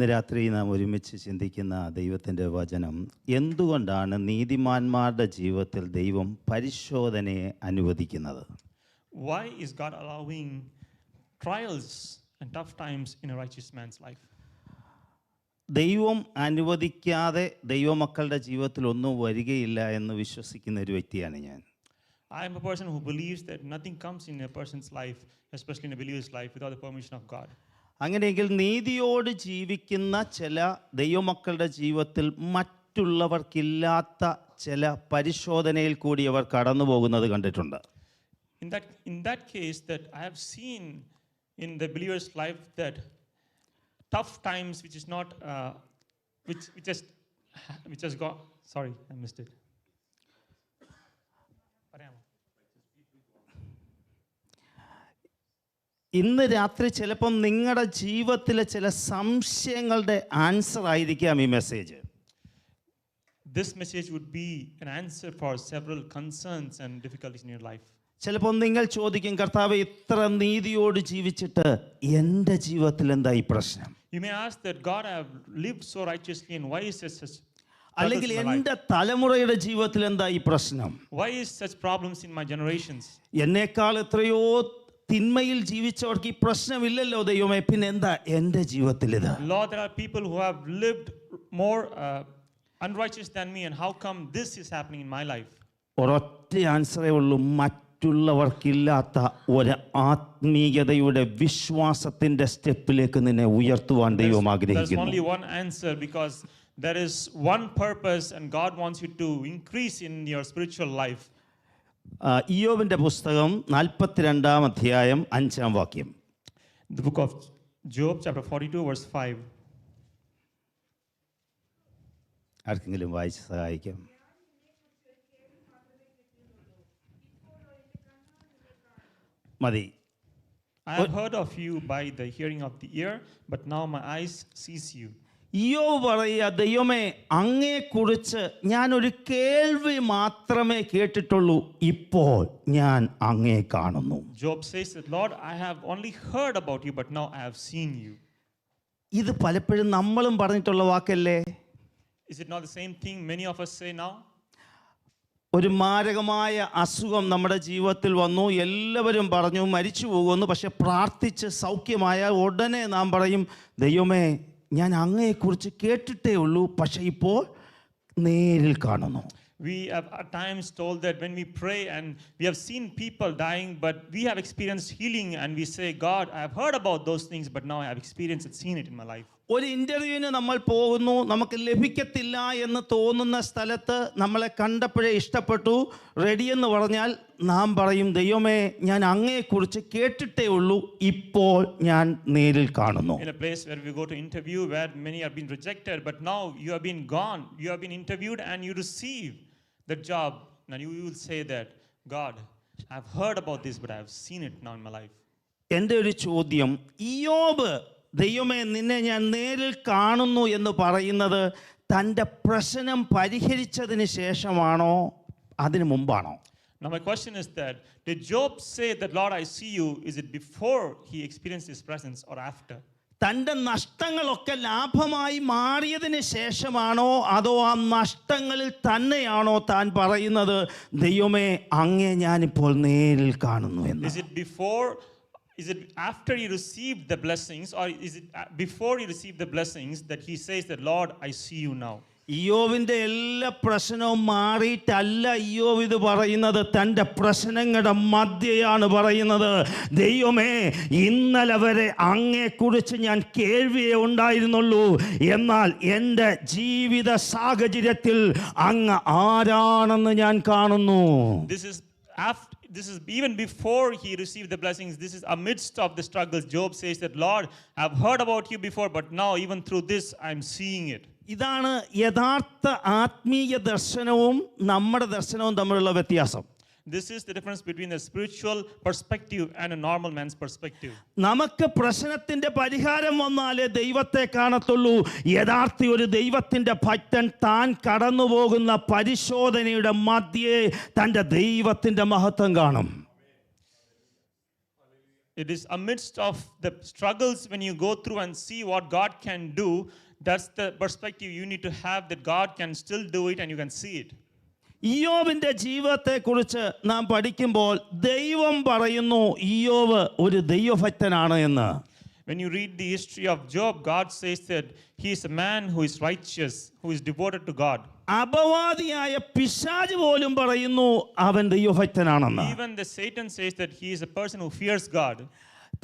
ഇന്ന് രാത്രി നാം ഒരുമിച്ച് ചിന്തിക്കുന്ന ദൈവത്തിൻ്റെ വചനം, എന്തുകൊണ്ടാണ് നീതിമാന്മാരുടെ ജീവിതത്തിൽ ദൈവം പരിശോധനയെ അനുവദിക്കുന്നത്? Why is God allowing trials and tough times in a righteous man's life? ദൈവം അനുവദിക്കാതെ ദൈവമക്കളുടെ ജീവിതത്തിൽ ഒന്നും വരികയില്ല എന്ന് വിശ്വസിക്കുന്ന ഒരു വ്യക്തിയാണ് ഞാൻ. I am a person who believes that nothing comes in a person's life, especially in a believer's life, without the permission of God. അങ്ങനെയെങ്കിൽ നീതിയോട് ജീവിക്കുന്ന ചില ദൈവമക്കളുടെ ജീവിതത്തിൽ മറ്റുള്ളവർക്കില്ലാത്ത ചില പരിശോധനയിൽ കൂടി അവർ കടന്നു പോകുന്നത് കണ്ടിട്ടുണ്ട്. In that case, that I have seen in the believer's life that tough times, which is not which has got, sorry, I missed it. ഇന്ന് രാത്രി ചിലപ്പം നിങ്ങളുടെ ജീവിതത്തിലെ ചില സംശയങ്ങളുടെ ആൻസർ ആയിരിക്കാം ഈ message. This message would be an answer for several concerns and difficulties in your life. ചിലപ്പോൾ നിങ്ങൾ ചോദിക്കും, കർത്താവേ, ഇത്ര നീതിയോട് ജീവിച്ചിട്ട് എൻ്റെ ജീവിതത്തിൽ എന്താ ഈ പ്രശ്നം? You may ask that, God, I have lived so righteously, and why is there such അല്ലെങ്കിൽ എൻ്റെ തലമുറയുടെ ജീവിതത്തിൽ എന്താ ഈ പ്രശ്നം? Why is such problems in my generations? എന്നേക്കാൾ എത്രയോ തിന്മയിൽ ജീവിച്ചവർക്ക് ഈ പ്രശ്നമില്ലല്ലോ ദൈവമേ, പിന്നെ എന്താ എൻ്റെ ജീവിതത്തിൽ ഇത്? Lord, there are people who have lived more unrighteous than me, and how come this is happening in my life? ഒരൊറ്റ ആൻസറേ ഉള്ളൂ, മറ്റുള്ളവർക്കില്ലാത്ത ഒരു ആത്മീയതയുടെ വിശ്വാസത്തിന്റെ സ്റ്റെപ്പിലേക്ക് നിന്നെ ഉയർത്തുവാൻ ദൈവം ആഗ്രഹിക്കുന്നു. There's only one answer, because there is one purpose, and God wants you to increase in your spiritual life. ഇയ്യോബിന്റെ പുസ്തകം 42-ാം അധ്യായം 5-ാം വാക്യം. The book of Job, chapter 42, verse 5. ആർക്കെങ്കിലും വായിച്ച് സഹായിക്കാം? മതി. I have heard of you by the hearing of the ear, but now my eyes sees you. ഇയ്യോബ് പറയുക, ദൈവമേ, അങ്ങയെക്കുറിച്ച് ഞാനൊരു കേൾവി മാത്രമേ കേട്ടിട്ടുള്ളൂ, ഇപ്പോൾ ഞാൻ അങ്ങയെ കാണുന്നു. Job says that, Lord, I have only heard about you, but now I have seen you. ഇത് പലപ്പോഴും നമ്മളും പറഞ്ഞിട്ടുള്ള വാക്കല്ലേ? Is it not the same thing many of us say now? ഒരു മാരകമായ അസുഖം നമ്മുടെ ജീവിതത്തിൽ വന്നു, എല്ലാവരും പറഞ്ഞു മരിച്ചു പോകുമെന്ന്. പക്ഷെ പ്രാർത്ഥിച്ച് സൗഖ്യമായ ഉടനെ നാം പറയും, ദൈവമേ, ഞാൻ അങ്ങയെക്കുറിച്ച് കേട്ടിട്ടേ ഉള്ളൂ, പക്ഷെ ഇപ്പോൾ നേരിൽ കാണുന്നു. We have at times told that when we pray and we have seen people dying, but we have experienced healing, and we say, God, I have heard about those things, but now I have experienced and seen it in my life. ഒരു ഇൻ്റർവ്യൂവിന് നമ്മൾ പോകുന്നു, നമുക്ക് ലഭിക്കത്തില്ല എന്ന് തോന്നുന്ന സ്ഥലത്ത് നമ്മളെ കണ്ടപ്പോഴേ ഇഷ്ടപ്പെട്ടു, റെഡിയെന്ന് പറഞ്ഞാൽ നാം പറയും, ദൈവമേ, ഞാൻ അങ്ങയെക്കുറിച്ച് കേട്ടിട്ടേ ഉള്ളൂ, ഇപ്പോൾ ഞാൻ നേരിൽ കാണുന്നു. In a place where we go to interview, where many have been rejected, but now you have been gone, you have been interviewed, and you receive the job, and you will say that, God, I have heard about this, but I have seen it now in my life. എൻ്റെ ഒരു ചോദ്യം, ഇയ്യോബ് ദൈവമേ നിന്നെ ഞാൻ നേരിൽ കാണുന്നു എന്ന് പറയുന്നത് തൻ്റെ പ്രശ്നം പരിഹരിച്ചതിന് ശേഷമാണോ അതിനു മുമ്പാണോ? Now my question is that, did Job say that, Lord, I see you, is it before he experienced his presence or after? തൻ്റെ നഷ്ടങ്ങളൊക്കെ ലാഭമായി മാറിയതിന് ശേഷമാണോ, അതോ ആ നഷ്ടങ്ങളിൽ തന്നെയാണോ താൻ പറയുന്നത്, ദൈവമേ, അങ്ങേ ഞാനിപ്പോൾ നേരിൽ കാണുന്നു എന്ന്? Is it before, is it after he received the blessings, or is it before he received the blessings that he says that, Lord, I see you now? ഇയ്യോബിന്റെ എല്ലാ പ്രശ്നവും മാറിയിട്ടല്ല ഇയ്യോബ് ഇത് പറയുന്നത്, തൻ്റെ പ്രശ്നങ്ങളുടെ മധ്യയാണ് പറയുന്നത്, ദൈവമേ, ഇന്നലെ വരെ അങ്ങയെക്കുറിച്ച് ഞാൻ കേൾവിയേ ഉണ്ടായിരുന്നുള്ളൂ, എന്നാൽ എൻ്റെ ജീവിത സാഹചര്യത്തിൽ അങ്ങ് ആരാണെന്ന് ഞാൻ കാണുന്നു. This is even before he received the blessings. This is amidst of the struggles. Job says that, Lord, I have heard about you before, but now even through this I am seeing it. ഇതാണ് യഥാർത്ഥ ആത്മീയ ദർശനവും നമ്മുടെ ദർശനവും തമ്മിലുള്ള വ്യത്യാസം. This is the difference between a spiritual perspective and a normal man's perspective. നമുക്ക് പ്രശ്നത്തിന്റെ പരിഹാരം വന്നാലേ ദൈവത്തെ കാണത്തുള്ളൂ. യഥാർത്ഥ ഒരു ദൈവത്തിന്റെ ഭക്തൻ താൻ കടന്നു പോകുന്ന പരിശോധനയുടെ മധ്യേ തൻ്റെ ദൈവത്തിന്റെ മഹത്വം കാണും. It is amidst of the struggles when you go through and see what God can do. That's the perspective you need to have, that God can still do it and you can see it. ഇയ്യോബിന്റെ ജീവിതത്തെക്കുറിച്ച് നാം പഠിക്കുമ്പോൾ ദൈവം പറയുന്നു ഇയ്യോബ് ഒരു ദൈവഭക്തനാണ് എന്ന്. When you read the history of Job, God says that he is a man who is righteous, who is devoted to God. അപവാദിയായ പിശാച് പോലും പറയുന്നു അവൻ ദൈവഭക്തനാണെന്ന്. Even the Satan says that he is a person who fears God.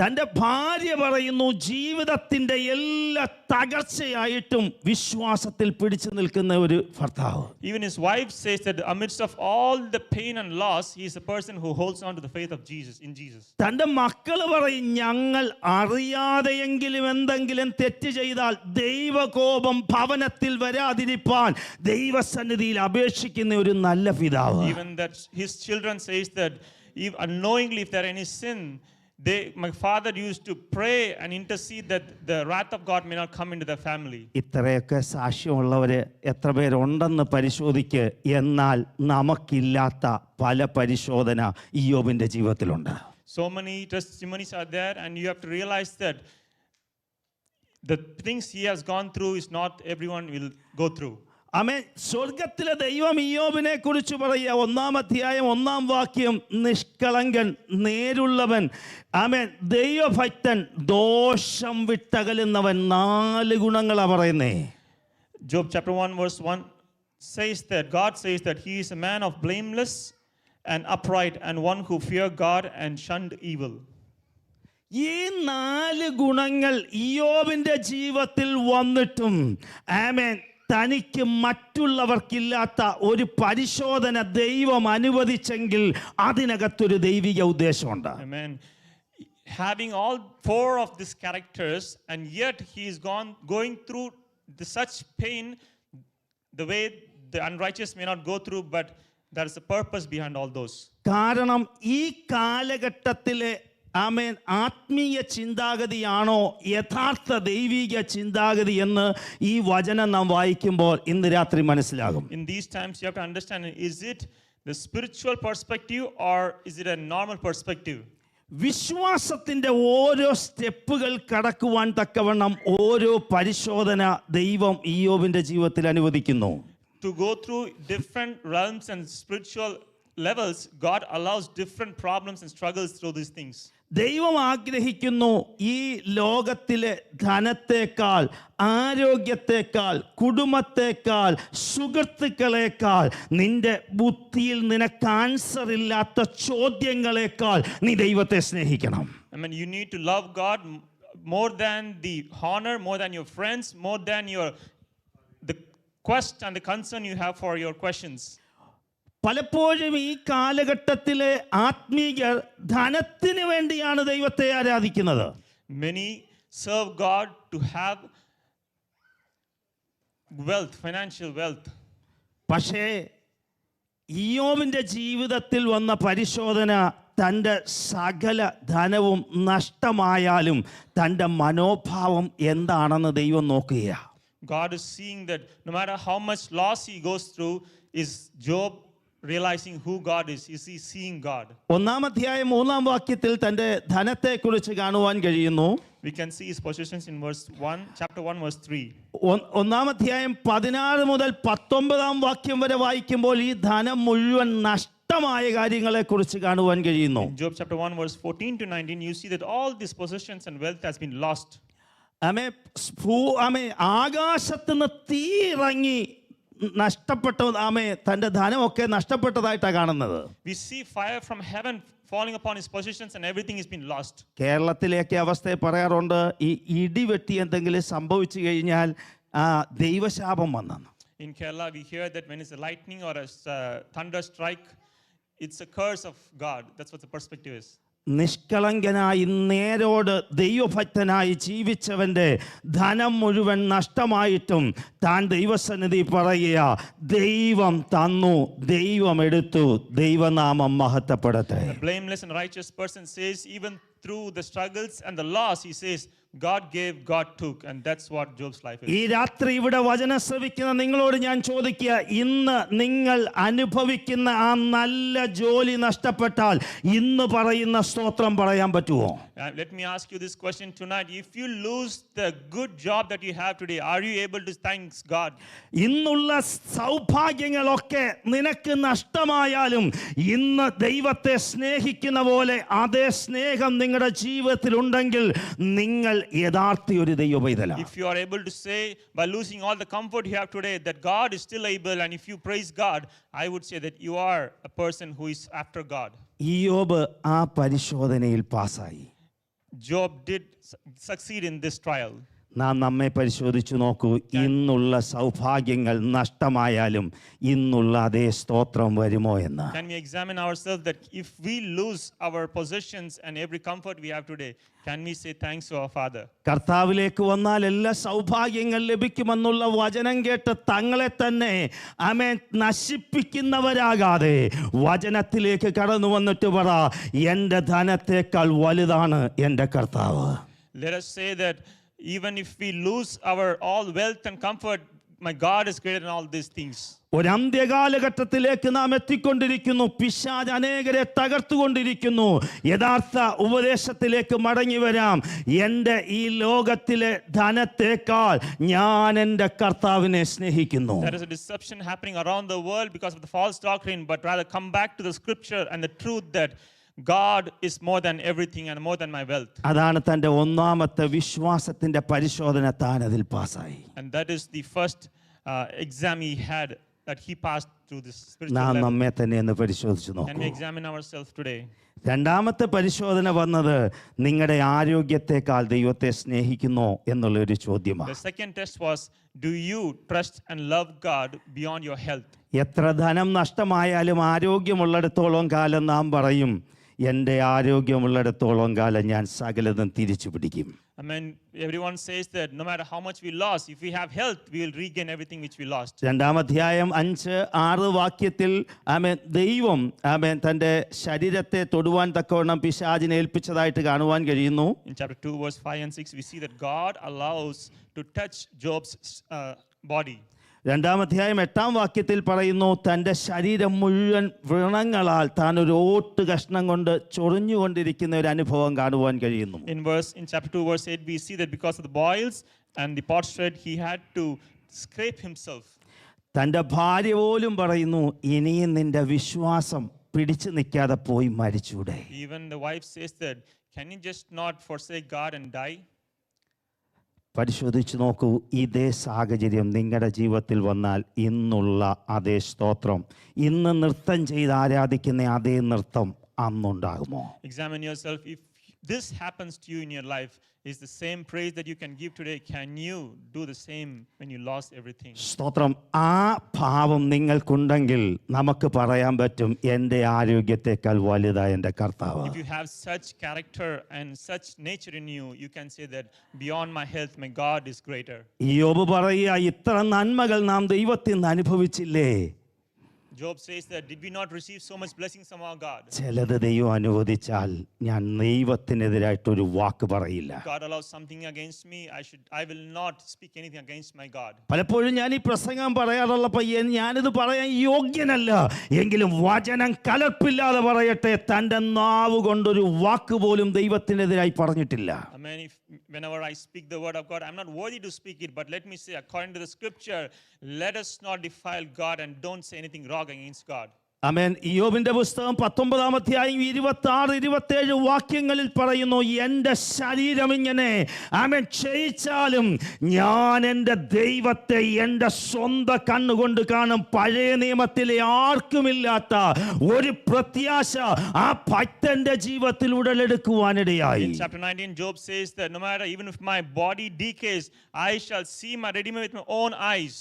തൻ്റെ ഭാര്യ പറയുന്നു ജീവിതത്തിൻ്റെ എല്ലാ തകർച്ചയായിട്ടും വിശ്വാസത്തിൽ പിടിച്ചു നിൽക്കുന്ന ഒരു ഭർത്താവ്. Even his wife says that amidst of all the pain and loss, he is a person who holds on to the faith of Jesus, in Jesus. തൻ്റെ മക്കൾ പറയും ഞങ്ങൾ അറിയാതെയെങ്കിലും എന്തെങ്കിലും തെറ്റ് ചെയ്താൽ ദൈവകോപം ഭവനത്തിൽ വരാതിരിപ്പാൻ ദൈവസന്നിധിയിൽ അപേക്ഷിക്കുന്ന ഒരു നല്ല പിതാവ്. Even that his children says that if unknowingly if there are any sin, my father used to pray and intercede that the wrath of God may not come into the family. ഇത്രയൊക്കെ സാക്ഷ്യമുള്ളവര് എത്ര പേരുണ്ടെന്ന് പരിശോധിക്ക്. എന്നാൽ നമുക്കില്ലാത്ത പല പരിശോധന ഇയ്യോബിന്റെ ജീവിതത്തിലുണ്ട്. So many testimonies are there, and you have to realize that the things he has gone through is not everyone will go through. ആമേൻ. സ്വർഗത്തിലെ ദൈവം ഇയ്യോബിനെ കുറിച്ച് പറയുക, 1-ാം അധ്യായം 1-ാം വാക്യം, നിഷ്കളങ്കൻ, നേരുള്ളവൻ, ആമേൻ, ദൈവഭക്തൻ, ദോഷം വിട്ടകലുന്നവൻ. 4 ഗുണങ്ങളാണ് പറയുന്നേ. Job chapter 1 verse 1 says that God says that he is a man of blameless and upright, and one who fear God and shunned evil. ഈ 4 ഗുണങ്ങൾ ഇയ്യോബിന്റെ ജീവിതത്തിൽ വന്നിട്ടും ആമേൻ തനിക്ക് മറ്റുള്ളവർക്കില്ലാത്ത ഒരു പരിശോധന ദൈവം അനുവദിച്ചെങ്കിൽ അതിനകത്തൊരു ദൈവിക ഉദ്ദേശമുണ്ട്. Amen. Having all 4 of these characters, and yet he is going through such pain, the way the unrighteous may not go through, but there is a purpose behind all those. കാരണം ഈ കാലഘട്ടത്തിലെ ആമേൻ ആത്മീയ ചിന്താഗതിയാണോ യഥാർത്ഥ ദൈവിക ചിന്താഗതി എന്ന് ഈ വചനം നാം വായിക്കുമ്പോൾ ഇന്ന് രാത്രി മനസ്സിലാകും. In these times you have to understand, is it the spiritual perspective or is it a normal perspective? വിശ്വാസത്തിന്റെ ഓരോ സ്റ്റെപ്പുകൾ കടക്കുവാൻ തക്കവണ്ണം ഓരോ പരിശോധന ദൈവം ഇയ്യോബിന്റെ ജീവിതത്തിൽ അനുവദിക്കുന്നു. To go through different realms and spiritual levels, God allows different problems and struggles through these things. ദൈവം ആഗ്രഹിക്കുന്നു ഈ ലോകത്തിലെ ധനത്തേക്കാൾ, ആരോഗ്യത്തേക്കാൾ, കുടുംബത്തേക്കാൾ, സുഹൃത്തുക്കളേക്കാൾ, നിന്റെ ബുദ്ധിയിൽ നിനക്ക് ആൻസർ ഇല്ലാത്ത ചോദ്യങ്ങളേക്കാൾ നീ ദൈവത്തെ സ്നേഹിക്കണം. I mean, you need to love God more than the honor, more than your friends, more than the quest and the concern you have for your questions. പലപ്പോഴും ഈ കാലഘട്ടത്തിലെ ആത്മീയർ ധനത്തിന് വേണ്ടിയാണ് ദൈവത്തെ ആരാധിക്കുന്നത്. Many serve God to have wealth, financial wealth. പക്ഷേ ഇയ്യോബിന്റെ ജീവിതത്തിൽ വന്ന പരിശോധന തൻ്റെ സകല ധനവും നഷ്ടമായാലും തൻ്റെ മനോഭാവം എന്താണെന്ന് ദൈവം നോക്കുകയാണ്. God is seeing that no matter how much loss he goes through, is Job realizing who God is? Is he seeing God? 1-ാം അധ്യായം 3-ാം വാക്യത്തിൽ തൻ്റെ ധനത്തെക്കുറിച്ച് കാണുവാൻ കഴിയുന്നു. We can see his possessions in chapter 1 verse 3. 1-ാം അധ്യായം 16 മുതൽ 19-ാം വാക്യം വരെ വായിക്കുമ്പോൾ ഈ ധനം മുഴുവൻ നഷ്ടമായ കാര്യങ്ങളെക്കുറിച്ച് കാണുവാൻ കഴിയുന്നു. In Job chapter 1 verse 14 to 19, you see that all these possessions and wealth has been lost. ആകാശത്ത് നിന്ന് തീ ഇറങ്ങി നഷ്ടപ്പെട്ട തൻ്റെ ധനമൊക്കെ നഷ്ടപ്പെട്ടതായിട്ടാണ് കാണുന്നത്. We see fire from heaven falling upon his possessions and everything has been lost. കേരളത്തിലേക്ക് അവസ്ഥയെ പറയാറുണ്ട്, ഈ ഇടിവെട്ടി എന്തെങ്കിലും സംഭവിച്ചു കഴിഞ്ഞാൽ ദൈവശാപം വന്നെന്ന്. In Kerala we hear that when it's a lightning or a thunder strike, it's a curse of God. That's what the perspective is. നിഷ്കളങ്കനായി നേരോട് ദൈവഭക്തനായി ജീവിച്ചവൻ്റെ ധനം മുഴുവൻ നഷ്ടമായിട്ടും താൻ ദൈവസന്നിധി പറയുക, ദൈവം തന്നു, ദൈവം എടുത്തു, ദൈവനാമം മഹത്വപ്പെടട്ടെ. A blameless and righteous person says, even through the struggles and the loss, he says, God gave, God took. And that's what Job's life ഈ is. രാത്രി ഇവിടെ വചനം ശ്രവിക്കുന്ന നിങ്ങളോട് ഞാൻ ചോദിക്കുക, ഇന്ന് നിങ്ങൾ അനുഭവിക്കുന്ന ആ നല്ല ജോലി നഷ്ടപ്പെട്ടാൽ ഇന്ന് പറയുന്ന സ്തോത്രം പറയാൻ പറ്റുമോ? Let me ask you this question tonight. If you lose the good job that you have today, are you able to thank God? ഇന്നുള്ള സൗഭാഗ്യങ്ങളൊക്കെ നിനക്ക് നഷ്ടമായാലും ഇന്ന് ദൈവത്തെ സ്നേഹിക്കുന്ന പോലെ അതേ സ്നേഹം നിങ്ങളുടെ ജീവിതത്തിൽ ഉണ്ടെങ്കിൽ നിങ്ങൾ യഥാർത്ഥ ഒരു ദൈവ പൈതലാണ്. If you are able to say by losing all the comfort you have today that God is still able, and if you praise God, I would say that you are a person who is after God. ഇയ്യോബ് ആ പരിശോധനയിൽ പാസ്സായി. Job did succeed in this trial. നാം നമ്മെ പരിശോധിച്ചു നോക്കൂ. ഇന്നുള്ള സൗഭാഗ്യങ്ങൾ നഷ്ടമായാലും ഇന്നുള്ള അതേ സ്തോത്രം വരുമോ എന്ന്. Can we examine ourselves that if we lose our possessions and every comfort we have today, can we say thanks to our Father? കർത്താവിലേക്ക് വന്നാൽ എല്ലാ സൗഭാഗ്യങ്ങൾ ലഭിക്കുമെന്നുള്ള വചനം കേട്ട് തങ്ങളെ തന്നെ നശിപ്പിക്കുന്നവരാകാതെ വചനത്തിലേക്ക് കടന്നു വന്നിട്ട് പറ, എൻ്റെ ധനത്തേക്കാൾ വലുതാണ് എൻ്റെ കർത്താവ്. Let us say that even if we lose our all wealth and comfort, my God is greater than all these things. ഒരു അന്ത്യകാലഘട്ടത്തിലേക്ക് നാം എത്തിക്കൊണ്ടിരിക്കുന്നു. പിശാച് അനേകരെ തകർത്തുകൊണ്ടിരിക്കുന്നു. യഥാർത്ഥ ഉപദേശത്തിലേക്ക് മടങ്ങി വരാം. എൻ്റെ ഈ ലോകത്തിലെ ധനത്തേക്കാൾ ഞാൻ എൻ്റെ കർത്താവിനെ സ്നേഹിക്കുന്നു. There is a deception happening around the world because of the false doctrine, but rather come back to the scripture and the truth that God is more than everything and more than my wealth. അതാണ് തൻ്റെ ഒന്നാമത്തെ വിശ്വാസത്തിൻ്റെ പരിശോധന. താൻ അതിൽ പാസ്സായി. And that is the first exam he had, that he passed through this spiritual നാം level. നമ്മെ തന്നെ ഒന്ന് പരിശോധിച്ച് Can we നോക്കൂ. examine ourselves today? രണ്ടാമത്തെ പരിശോധന വന്നത് നിങ്ങളുടെ ആരോഗ്യത്തെക്കാൾ ദൈവത്തെ സ്നേഹിക്കുന്നോ എന്നുള്ളൊരു ചോദ്യമാണ്. The second test was, do you trust and love God beyond your health? എത്ര ധനം നഷ്ടമായാലും ആരോഗ്യമുള്ളിടത്തോളം കാലം നാം പറയും, എൻ്റെ ആരോഗ്യമുള്ളിടത്തോളം കാലം ഞാൻ സകലതും തിരിച്ചു പിടിക്കും. I mean, everyone says that no matter how much we lost, if we have health, we will regain everything which we lost. 2-ാം അധ്യായം 5-6 വാക്യത്തിൽ ദൈവം തൻ്റെ ശരീരത്തെ തൊടുവാൻ തക്കവണ്ണം പിശാചിനെ ഏൽപ്പിച്ചതായിട്ട് കാണുവാൻ കഴിയുന്നു. In chapter 2, verse 5 and 6, we see that God allows to touch Job's body. 2-ാം അധ്യായം 8-ാം വാക്യത്തിൽ പറയുന്നു, തൻ്റെ ശരീരം മുഴുവൻ വ്രണങ്ങളാൽ താൻ ഒരു ഓട്ട് കഷ്ണം കൊണ്ട് ചൊറിഞ്ഞുകൊണ്ടിരിക്കുന്ന ഒരു അനുഭവം കാണുവാൻ കഴിയുന്നു. In chapter 2, verse 8, we see that because of the boils and the potsherd, he had to scrape himself. തൻ്റെ ഭാര്യ പോലും പറയുന്നു, ഇനിയും നിന്റെ വിശ്വാസം പിടിച്ചു നിൽക്കാതെ പോയി മരിച്ചൂടെ. Even the wife says that, can you just not forsake God and die? പരിശോധിച്ച് നോക്കൂ. ഇതേ സാഹചര്യം നിങ്ങളുടെ ജീവിതത്തിൽ വന്നാൽ ഇന്നുള്ള അതേ സ്തോത്രം, ഇന്ന് നൃത്തം ചെയ്ത് ആരാധിക്കുന്ന അതേ നൃത്തം അന്നുണ്ടാകുമോ? Examine yourself. If this happens to you in your life, is the same praise that you can give today, can you do the same when you lost everything? സ്തോത്രം. ആ ഭാവം നിങ്ങൾക്കുണ്ടെങ്കിൽ നമുക്ക് പറയാൻ പറ്റും, എൻ്റെ ആരോഗ്യത്തെക്കാൾ വലുതായ എൻ്റെ കർത്താവ്. If you have such character and such nature in you, you can say that beyond my health, my God is greater. യോബ് പറയുക, ഇത്ര നന്മകൾ നാം ദൈവത്തിൽ നിന്ന് അനുഭവിച്ചില്ലേ? Job says that, did we not receive so much blessings from our God? ചിലത് ദൈവം അനുവദിച്ചാൽ ഞാൻ ദൈവത്തിനെതിരായിട്ടൊരു വാക്ക് പറയില്ല. God allows something against me, I will not speak anything against my God. പലപ്പോഴും ഞാൻ ഈ പ്രസംഗം പറയാറുള്ളപ്പോൾ ഞാനിത് പറയാൻ യോഗ്യനല്ല, എങ്കിലും വചനം കലർപ്പില്ലാതെ പറയട്ടെ, തൻ്റെ നാവ് കൊണ്ടൊരു വാക്ക് പോലും ദൈവത്തിനെതിരായി പറഞ്ഞിട്ടില്ല. I mean, whenever I speak the word of God, I'm not worthy to speak it, but let me say, according to the scripture, let us not defile God and don't say anything wrong against God. ആമേൻ. ഇയ്യോബിന്റെ പുസ്തകം 19-ാം അധ്യായം 26-27 വാക്യങ്ങളിൽ പറയുന്നു, എൻ്റെ ശരീരം ഇങ്ങനെ ക്ഷയിച്ചാലും ഞാൻ എൻ്റെ ദൈവത്തെ എൻ്റെ സ്വന്തം കണ്ണുകൊണ്ട് കാണും. പഴയ നിയമത്തിലെ ആർക്കുമില്ലാത്ത ഒരു പ്രത്യാശ ആ ഭക്തന്റെ ജീവിതത്തിൽ ഉടലെടുക്കുവാനിടയായി. In chapter 19, Job says that no matter, even if my body decays, I shall see my Redeemer with my own eyes.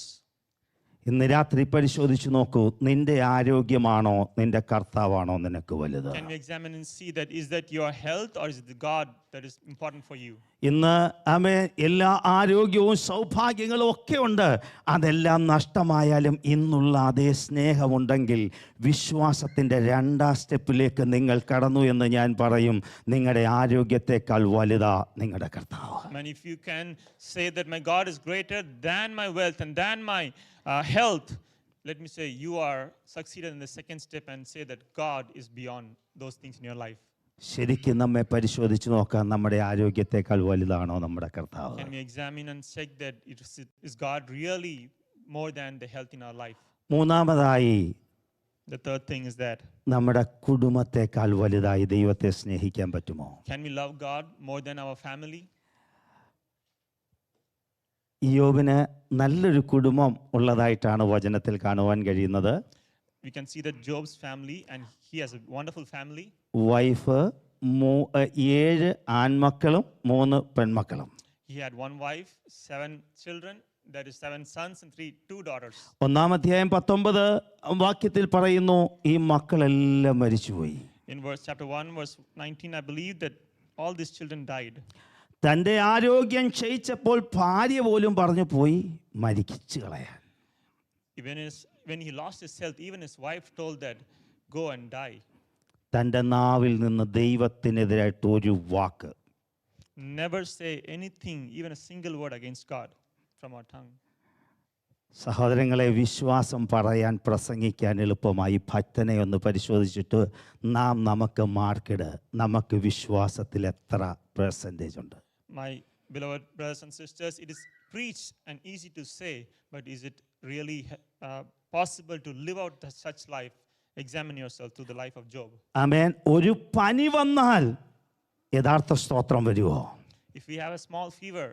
ഇന്ന് രാത്രി പരിശോധിച്ച് നോക്കൂ, നിന്റെ ആരോഗ്യമാണോ നിന്റെ കർത്താവാണോ നിനക്ക് വലുത്? Can we examine and see that is that your health or is it the God that is important for you? ഇന്ന് എല്ലാ ആരോഗ്യവും സൗഭാഗ്യങ്ങളും ഒക്കെ ഉണ്ട്. അതെല്ലാം നഷ്ടമായാലും ഇന്നുള്ള അതേ സ്നേഹമുണ്ടെങ്കിൽ വിശ്വാസത്തിൻ്റെ 2ാം സ്റ്റെപ്പിലേക്ക് നിങ്ങൾ കടന്നു എന്ന് ഞാൻ പറയും. നിങ്ങളുടെ ആരോഗ്യത്തെക്കാൾ വലുതാ നിങ്ങളുടെ കർത്താവ്. And if you can say that my God is greater than my wealth and than my health, let me say you are succeeded in the 2nd step and say that God is beyond those things in your life. ശരിക്കും നമ്മെ പരിശോധിച്ച് നോക്കാം, നമ്മുടെ ആരോഗ്യത്തെക്കാൾ വലുതാണോ നമ്മുടെ കർത്താവ്? Can we examine and check that is God really more than the health in our life? മൂന്നാമതായി, The 3rd thing is that നമ്മുടെ കുടുംബത്തെക്കാൾ വലുതായി ദൈവത്തെ സ്നേഹിക്കാൻ പറ്റുമോ? can we love God more than our family? ഇയ്യോബിന് നല്ലൊരു കുടുംബം ഉള്ളതായിട്ടാണ് വചനത്തിൽ കാണുവാൻ കഴിയുന്നത്. We can see that Job's family, and he has a wonderful family. Wife 7 ആൺമക്കളും 3 പെൺമക്കളും. He had 1 wife, 7 children, that is 7 sons and 2 daughters. 1-ാം അധ്യായം 19 വാക്യത്തിൽ പറയുന്നു, ഈ മക്കളെല്ലാം മരിച്ചുപോയി. In chapter 1 verse 19, I believe that all these children died. തൻ്റെ ആരോഗ്യം ക്ഷയിച്ചപ്പോൾ ഭാര്യ പോലും പറഞ്ഞു പോയി മരിച്ചു കളയാൻ. When he lost his health, even his wife told that go and die. തൻ്റെ നാവിൽ നിന്ന് ദൈവത്തിനെതിരായിട്ട് ഒരു വാക്ക്. Never say anything, even a single word against God from our tongue. സഹോദരങ്ങളെ, വിശ്വാസം പറയാൻ പ്രസംഗിക്കാൻ എളുപ്പമായി. ഭക്തനെ ഒന്ന് പരിശോധിച്ചിട്ട് നമുക്ക് മാർക്കിട്, നമുക്ക് വിശ്വാസത്തിൽ എത്ര % ഉണ്ട്? My beloved brothers and sisters, it is preached and easy to say, but is it really possible to live out such life? Examine yourself through the life of Job. ആമേൻ. ഒരു പനി വന്നാൽ യഥാർത്ഥ സ്തോത്രം വരുമോ? If we have a small fever,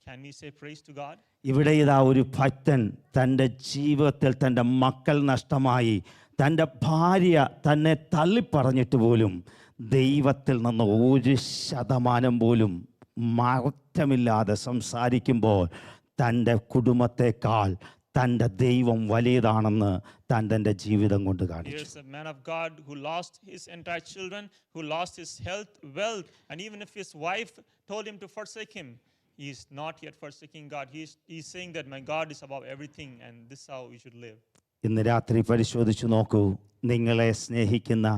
can we say praise to God? ഇവിടെ ഇതാ ഒരു ഭക്തൻ തൻ്റെ ജീവിതത്തിൽ തൻ്റെ മക്കൾ നഷ്ടമായി, തൻ്റെ ഭാര്യ തന്നെ തള്ളിപ്പറഞ്ഞിട്ട് പോലും ദൈവത്തിൽ നിന്ന് 1% പോലും മാറ്റമില്ലാതെ സംസാരിക്കുമ്പോൾ തൻ്റെ കുടുംബത്തെക്കാൾ തൻ്റെ ദൈവം വലിയതാണെന്ന് തൻ്റെ ജീവിതം കൊണ്ട് കാണിച്ചു. Here's a man of God who lost his entire children, who lost his health, wealth, and even if his wife told him to forsake him, he is not yet forsaking God. He is saying that my God is above everything, and this is how we should live. ഇന്ന് രാത്രി പരിശോധിച്ചു നോക്കൂ, നിങ്ങളെ സ്നേഹിക്കുന്ന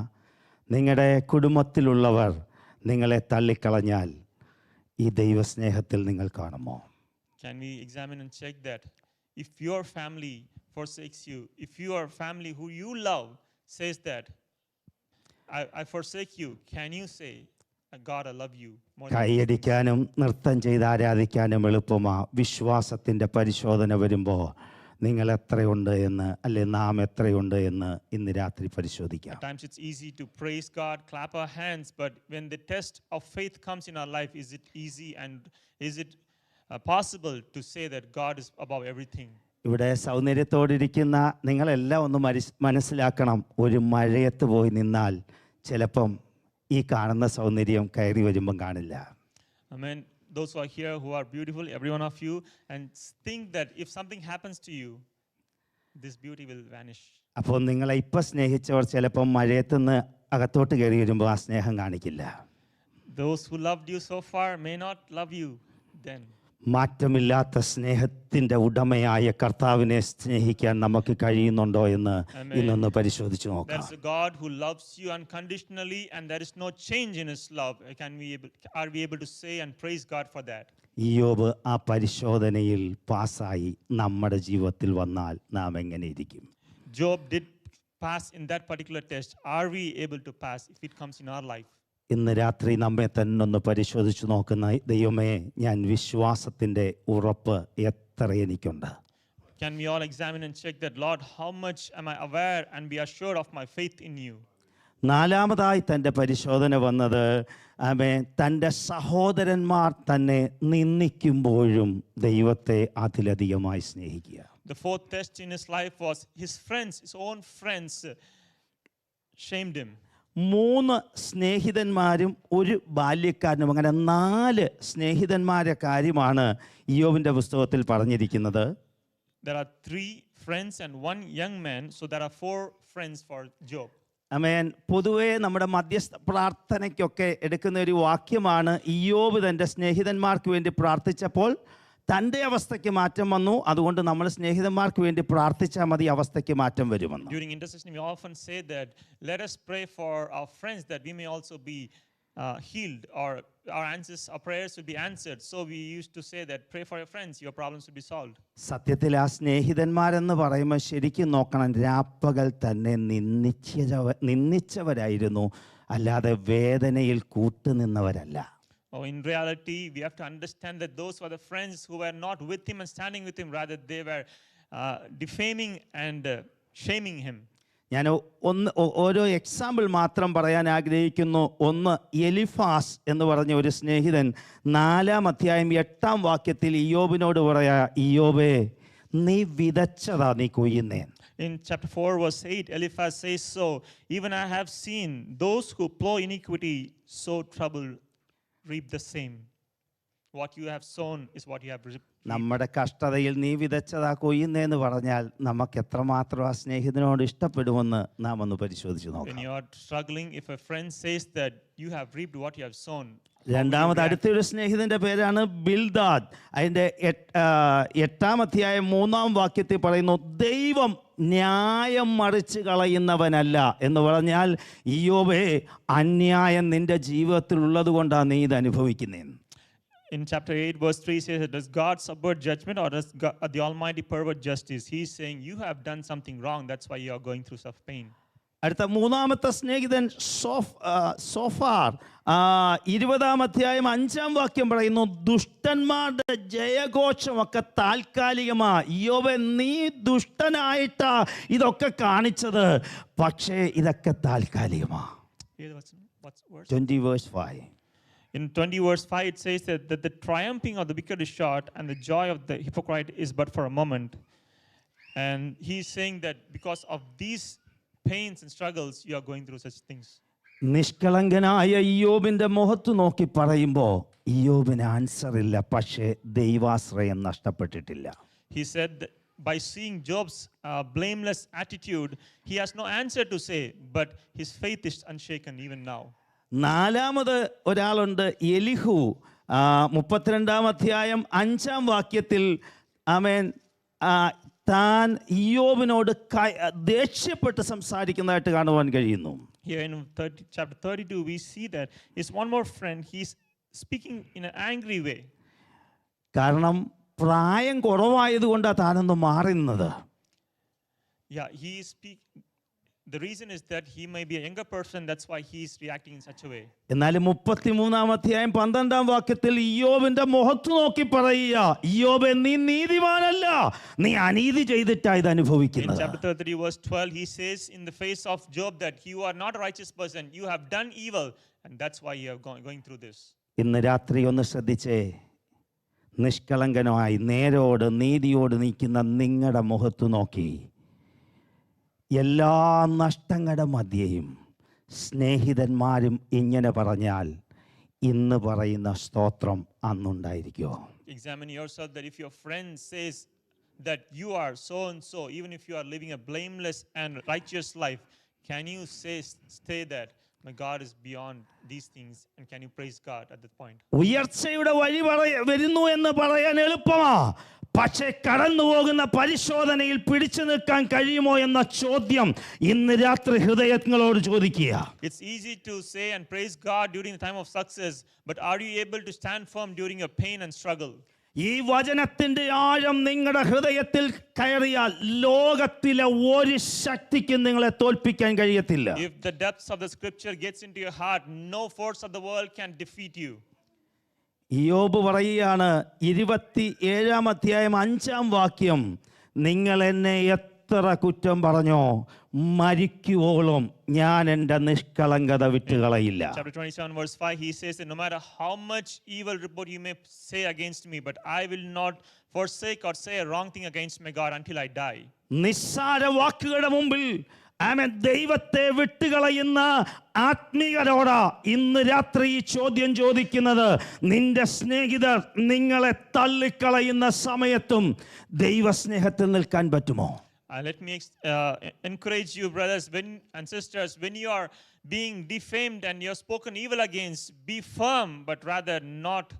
നിങ്ങളുടെ കുടുംബത്തിലുള്ളവർ നിങ്ങളെ തള്ളിക്കളഞ്ഞാൽ ഈ ദൈവസ്നേഹത്തിൽ നിങ്ങൾ കാണുമോ? Can we examine and check that if your family forsakes you, if your family who you love says that I forsake you, can you say, God, I love you more than കൈയടിക്കാനും നൃത്തം ചെയ്ത് ആരാധിക്കാനും എളുപ്പമാ. വിശ്വാസത്തിൻ്റെ പരിശോധന വരുമ്പോൾ നിങ്ങൾ എത്രയുണ്ട് എന്ന്, അല്ലെ നാം എത്രയുണ്ട് എന്ന് ഇന്ന് രാത്രി പരിശോധിക്കാം. At times it's easy to praise God, clap our hands, but when the test of faith comes in our life, is it easy and is it possible to say that God is above everything? ഇവിടെ സൗന്ദര്യത്തോടിരിക്കുന്ന നിങ്ങളെല്ലാം ഒന്ന് മനസ്സിലാക്കണം, ഒരു മഴയത്ത് പോയി നിന്നാൽ ചിലപ്പം ഈ കാണുന്ന സൗന്ദര്യം കയറി വരുമ്പം കാണില്ല. Amen. Those who are here, who are beautiful, every one of you, and think that if something happens to you, this beauty will vanish. അപ്പോൾ നിങ്ങളെ ഇപ്പം സ്നേഹിച്ചവർ ചിലപ്പം മഴയത്തുനിന്ന് അകത്തോട്ട് കയറി വരുമ്പോൾ ആ സ്നേഹം കാണിക്കില്ല. Those who loved you so far may not love you then. മാറ്റമില്ലാത്ത സ്നേഹത്തിൻ്റെ ഉടമയായ കർത്താവിനെ സ്നേഹിക്കാൻ നമുക്ക് കഴിയുന്നുണ്ടോ എന്ന് ഇന്നൊന്ന് പരിശോധിച്ച് നോക്കാം. There's a God who loves you unconditionally and there is no change in his love. Are we able to say and praise God for that? ഇയ്യോബ് ആ പരിശോധനയിൽ പാസ്സായി നമ്മുടെ ജീവിതത്തിൽ വന്നാൽ നാം എങ്ങനെ ഇരിക്കും? Job did pass in that particular test. Are we able to pass if it comes in our life? ഇന്ന് രാത്രി നമ്മെ തന്നെ ഒന്ന് പരിശോധിച്ച് നോക്കുന്ന ദൈവമേ, ഞാൻ വിശ്വാസത്തിൻ്റെ ഉറപ്പ് എത്ര എനിക്കുണ്ട്? Can we all examine and check that, Lord, how much am I aware and be assured of my faith in you? നാലാമതായി തൻ്റെ പരിശോധന വന്നത് തൻ്റെ സഹോദരന്മാർ തന്നെ നിന്ദിക്കുമ്പോഴും ദൈവത്തെ അതിലധികമായി സ്നേഹിക്കുക. The 4th test in his life was his friends, his own friends shamed him. 3 സ്നേഹിതന്മാരും ഒരു ബാല്യക്കാരനും, അങ്ങനെ 4 സ്നേഹിതന്മാരെ കാര്യമാണ് ഇയ്യോബിൻ്റെ പുസ്തകത്തിൽ പറഞ്ഞിരിക്കുന്നത്. There are 3 friends and one young man. So there are 4 friends for Job. ആമേൻ. പൊതുവേ നമ്മുടെ മധ്യസ്ഥ പ്രാർത്ഥനയ്ക്കൊക്കെ എടുക്കുന്ന ഒരു വാക്യമാണ്, ഇയ്യോബ് തൻ്റെ സ്നേഹിതന്മാർക്ക് വേണ്ടി പ്രാർത്ഥിച്ചപ്പോൾ തൻ്റെ അവസ്ഥയ്ക്ക് മാറ്റം വന്നു, അതുകൊണ്ട് നമ്മൾ സ്നേഹിതന്മാർക്ക് വേണ്ടി പ്രാർത്ഥിച്ചാൽ മതി, അവസ്ഥയ്ക്ക് മാറ്റം വരുമെന്ന്. During intercession, we often say that let us pray for our friends that we may also be healed, or our prayers will be answered. So we used to say that pray for your friends, your problems will be solved. സത്യത്തിൽ ആ സ്നേഹിതന്മാരെന്ന് പറയുമ്പോൾ ശരിക്കും നോക്കണം, രാപ്പകൽ തന്നെ നിന്ദിച്ചവരായിരുന്നു, അല്ലാതെ വേദനയിൽ കൂട്ടുനിന്നവരല്ല. Oh, in reality, we have to understand that those were the friends who were not with him and standing with him. Rather, they were defaming and shaming him. ഞാൻ ഓരോ എക്സാമ്പിൾ മാത്രം പറയാൻ ആഗ്രഹിക്കുന്നു. ഒന്ന്, എലിഫാസ് എന്ന് പറഞ്ഞ ഒരു സ്നേഹിതൻ 4-ാം അധ്യായം 8-ാം വാക്യത്തിൽ ഇയ്യോബിനോട് പറയാ, ഇയ്യോബേ നീ വിതച്ചതാ നീ കൊയ്യുന്നേ. In chapter 4, verse 8, Eliphaz says, so even I have seen those who plow iniquity sow trouble reap the same. What you have sown is what you have reaped. നമ്മുടെ കഷ്ടതയിൽ നീ വിതച്ചതാ കൊയ്യുന്നേന്ന് പറഞ്ഞാൽ നമുക്ക് എത്രമാത്രം ആ സ്നേഹിതനോട് ഇഷ്ടപ്പെടുമെന്ന് നാം ഒന്ന് പരിശോധിച്ച് നോക്കാം. When you are struggling, if a friend says that you have reaped what you have sown. രണ്ടാമത് അടുത്തൊരു സ്നേഹിതന്റെ പേരാണ് ബിൽദാദ്. അതിൻ്റെ 8-ാം അധ്യായം 3-ാം വാക്യത്തിൽ പറയുന്നു, ദൈവം ന്യായം മറിച്ച് കളയുന്നവനല്ല എന്ന് പറഞ്ഞാൽ, ഇയ്യോബേ അന്യായം നിന്റെ ജീവിതത്തിൽ ഉള്ളത് കൊണ്ടാണ് നീ ഇത് അനുഭവിക്കുന്നതെന്ന്. In chapter 8, verse 3 says, does God subvert judgment, or does God, the Almighty pervert justice? He is saying, you have done something wrong, that's why you are going through such pain. അടുത്ത 3-ാമത്തെ സ്നേഹിതൻ so far 20-ാം അധ്യായം 5-ാം വാക്യം പറയുന്നു, ദുഷ്ടന്മാരുടെ ജയഘോഷമൊക്കെ താൽക്കാലികമാ, ഇയ്യോബേ നീ ദുഷ്ടനായിട്ടാ ഇതൊക്കെ കാണിച്ചത്, പക്ഷേ ഇതൊക്കെ താൽക്കാലികമാ. 20 verse 5. In 20 verse 5, it says that the triumphing of the wicked is short, and the joy of the hypocrite is but for a moment. And he is saying that because of these pains and struggles, you are going through such things. നിഷ്കളങ്കനായ ഇയ്യോബിന്റെ മുഖത്ത് നോക്കി പറയുമ്പോൾ ഇയ്യോബിന് answer ഇല്ല, പക്ഷേ ദൈവാശ്രയം നഷ്ടപ്പെട്ടിട്ടില്ല. He said that by seeing Job's blameless attitude, he has no answer to say, but his faith is unshaken even now. 4-ാമത് ഒരാളുണ്ട്, എലിഹു. 32-ാം അധ്യായം 5-ാം വാക്യത്തിൽ ആമേൻ താൻ ഇയ്യോബിനോട് ദേഷ്യപ്പെട്ട് സംസാരിക്കുന്നതായിട്ട് കാണുവാൻ കഴിയുന്നു. Here in chapter 32, we see that is one more friend. He's speaking in an angry way. കാരണം പ്രായം കുറവായതുകൊണ്ടാണ് താനൊന്ന് മാറുന്നത്. Yeah, the reason is that he may be a younger person, that's why he is reacting in such a way. എന്നാൽ 33-ാം അധ്യായം 12-ാം വാക്യത്തിൽ ഇയ്യോബിന്റെ മുഖത്ത് നോക്കി പറയുക, ഇയ്യോബേ നീ നീതിമാനല്ല, നീ അനീതി ചെയ്തിട്ടാ ഇത് അനുഭവിക്കുന്നത്. In chapter 33 verse 12, he says in the face of Job that you are not a righteous person, you have done evil, and that's why you are going through this. ഇന്ന് രാത്രി ഒന്ന് ശ്രദ്ധിച്ചേ, നിഷ്കളങ്കനായി നേരോട് നീതിയോട് നിൽക്കുന്ന നിങ്ങളുടെ മുഖത്ത് നോക്കി, എല്ലാ നഷ്ടങ്ങളുടെ മധ്യയും സ്നേഹിതന്മാരും ഇങ്ങനെ പറഞ്ഞാൽ ഇന്ന് പറയുന്ന സ്തോത്രം അന്നുണ്ടായിരിക്കുമോ? Examine yourself that if your friend says that you are so and so, even if you are living a blameless and righteous life, can you say that my God is beyond these things, and can you praise God at that point? ഉയർച്ചയുടെ വഴി വരുന്നു എന്ന് പറയാൻ എളുപ്പമാ, പക്ഷേ കടന്നു പോകുന്ന പരിശോധനയിൽ പിടിച്ചു നിൽക്കാൻ കഴിയുമോ എന്ന ചോദ്യം ഇന്ന് രാത്രി ഹൃദയങ്ങളോട് ചോദിക്കുക. It's easy to say and praise God during the time of success, but are you able to stand firm during your pain and struggle? ഈ വചനത്തിന്റെ ആഴം നിങ്ങളുടെ ഹൃദയത്തിൽ കയറിയാൽ ലോകത്തിലെ ഒരു ശക്തിക്കും നിങ്ങളെ തോൽപ്പിക്കാൻ കഴിയത്തില്ല. If the depths of the scripture gets into your heart, no force of the world can defeat you. ഇയ്യോബ് പറയുകയാണ് 27-ാം അധ്യായം 5-ാം വാക്യം, നിങ്ങൾ എന്നെ എത്ര കുറ്റം പറഞ്ഞോ മരിക്കുവോളം ഞാൻ എൻ്റെ നിഷ്കളങ്കത വിട്ടുകളയില്ല. Chapter 27 verse 5, he says that no matter how much evil report you may say against me, but I will not forsake or say a wrong thing against my God until I die. നിസ്സാര വാക്കുകളുടെ മുമ്പിൽ ദൈവത്തെ വിട്ടുകളയുന്ന ആത്മീയരോടാ ഇന്ന് രാത്രി ഈ ചോദ്യം ചോദിക്കുന്നത്. നിന്റെ സ്നേഹിതർ നിങ്ങളെ തള്ളിക്കളയുന്ന സമയത്തും ദൈവസ്നേഹത്തിൽ നിൽക്കാൻ പറ്റുമോ? Let me encourage you, brothers and sisters, when you are being defamed and you're spoken evil against, be firm, but rather not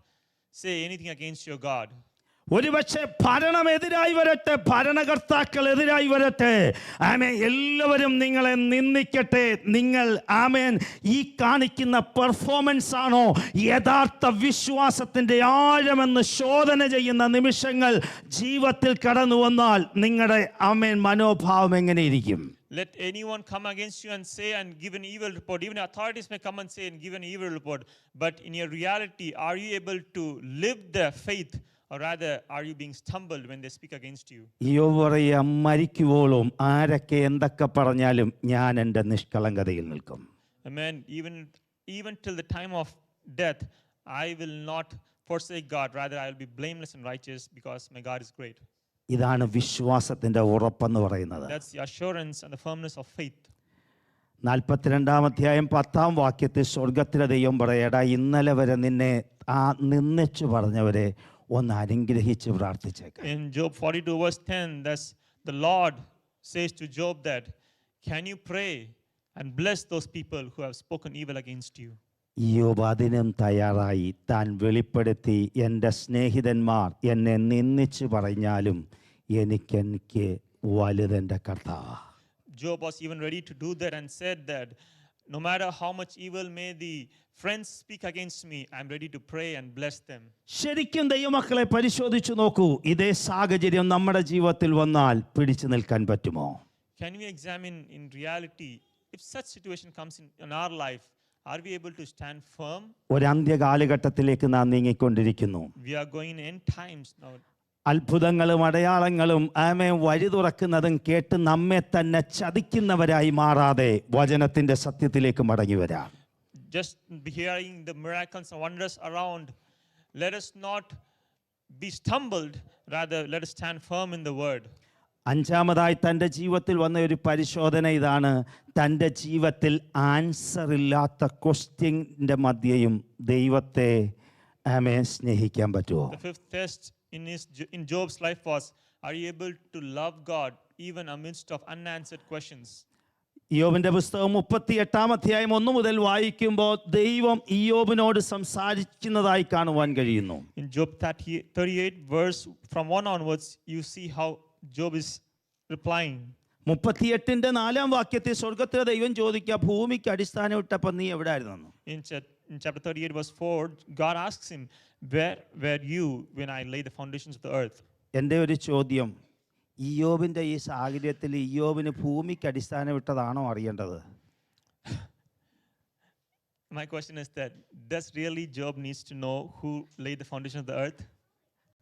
say anything against your God. ഒരുപക്ഷെ ഭരണം എതിരായി വരട്ടെ, ഭരണകർത്താക്കൾ എതിരായി വരട്ടെ, ആമേൻ, എല്ലാവരും നിങ്ങളെ നിന്ദിക്കട്ടെ. നിങ്ങൾ ആമേൻ ഈ കാണിക്കുന്ന പെർഫോമൻസ് ആണോ യഥാർത്ഥ വിശ്വാസത്തിൻ്റെ ആഴമെന്ന് ശോധന ചെയ്യുന്ന നിമിഷങ്ങൾ ജീവിതത്തിൽ കടന്നു വന്നാൽ നിങ്ങളുടെ ആമേൻ മനോഭാവം എങ്ങനെയിരിക്കും? Let anyone come against you and say and give an evil report. Even authorities may come and say and give an evil report. But in your reality, are you able to live the faith? Or rather, are you being stumbled when they speak against you? യോബ് പറയാ, മരിക്കുവോളം ആരൊക്കെ എന്തൊക്കെ പറഞ്ഞാലും ഞാൻ എൻ്റെ നിഷ്കളങ്കതയിൽ നിൽക്കും. Amen. Even till the time of death, I will not forsake God. Rather, I will be blameless and righteous because my God is great. ഇതാണ് വിശ്വാസത്തിൻ്റെ ഉറപ്പെന്ന് പറയുന്നത്. That's the assurance and the firmness of faith. 42-ാം അധ്യായം 10-ാം വാക്യത്തിൽ സ്വർഗത്തിലെ ദൈവം പറയടാ, ഇന്നലെ വരെ നിന്നെ നിന്ദിച്ചു പറഞ്ഞവരെ ഒന്ന് അനുഗ്രഹിച്ച് പ്രാർത്ഥിച്ചേക്കാം. In Job 42 verse 10, thus the Lord says to Job that, can you pray and bless those people who have spoken evil against you? യോബ് അതിനും തയ്യാറായി. താൻ വെളിപ്പെടുത്തി, എൻ്റെ സ്നേഹിതന്മാർ എന്നെ നിന്ദിച്ചു പറഞ്ഞാലും എനിക്ക് വലുതെൻ്റെ കർത്താവ്. Job was even ready to do that and said that no matter how much evil may the friends speak against me, I'm ready to pray and bless them. ശരിക്കും ദൈവമക്കളെ പരിശോധിച്ചു നോക്കൂ, ഇതേ സാഹചര്യം നമ്മുടെ ജീവിതത്തിൽ വന്നാൽ പിടിച്ചു നിൽക്കാൻ പറ്റുമോ? Can we examine in reality, if such situation comes in our life, are we able to stand firm? ഒരു അന്ത്യകാലഘട്ടത്തിലേക്ക് നാം നീങ്ങിക്കൊണ്ടിരിക്കുന്നു. We are going in end times now. അത്ഭുതങ്ങളും അടയാളങ്ങളും ആമേൻ വഴി തുറക്കുന്നതും കേട്ട് നമ്മെ തന്നെ ചതിക്കുന്നവരായി മാറാതെ വചനത്തിന്റെ സത്യത്തിലേക്ക് മടങ്ങി വരാം. Just hearing the miracles and wonders around, let us not be stumbled, rather let us stand firm in the word. അഞ്ചാമതായി തൻ്റെ ജീവിതത്തിൽ വന്ന ഒരു പരിശോധന ഇതാണ്. തൻ്റെ ജീവിതത്തിൽ ആൻസർ ഇല്ലാത്ത ക്വസ്റ്റ്യൻ്റെ മധ്യയും ദൈവത്തെ ആമേൻ സ്നേഹിക്കാൻ പറ്റുമോ? The fifth test in Job's life was, are you able to love God even amidst of unanswered questions? യോബിന്റെ പുസ്തകം 38-ാം അധ്യായം 1 മുതൽ വായിക്കുമ്പോൾ ദൈവം ഇയ്യോബിനോട് സംസാരിക്കുന്നതായി കാണുവാൻ കഴിയുന്നു. In Job 38 verse from 1 onwards, you see how Job is replying. 38-ന്റെ 4-ാം വാക്യത്തിൽ സ്വർഗ്ഗത്തിലെ ദൈവം ചോദിക്കുക, ഭൂമിക്ക് അടിസ്ഥാനം ഇട്ടപ്പോൾ നീ എവിടെയായിരുന്നു? In chapter 38 verse 4, God asks him, where were you when I laid the foundations of the earth? എൻ്റെ ഒരു ചോദ്യം, ഇയ്യോബിന്റെ ഈ സാഹചര്യത്തിൽ ഇയ്യോബിന് ഭൂമിക്ക് അടിസ്ഥാനം ഇട്ടതാണോ അറിയേണ്ടത്? My question is that, does really Job needs to know who laid the foundation of the earth?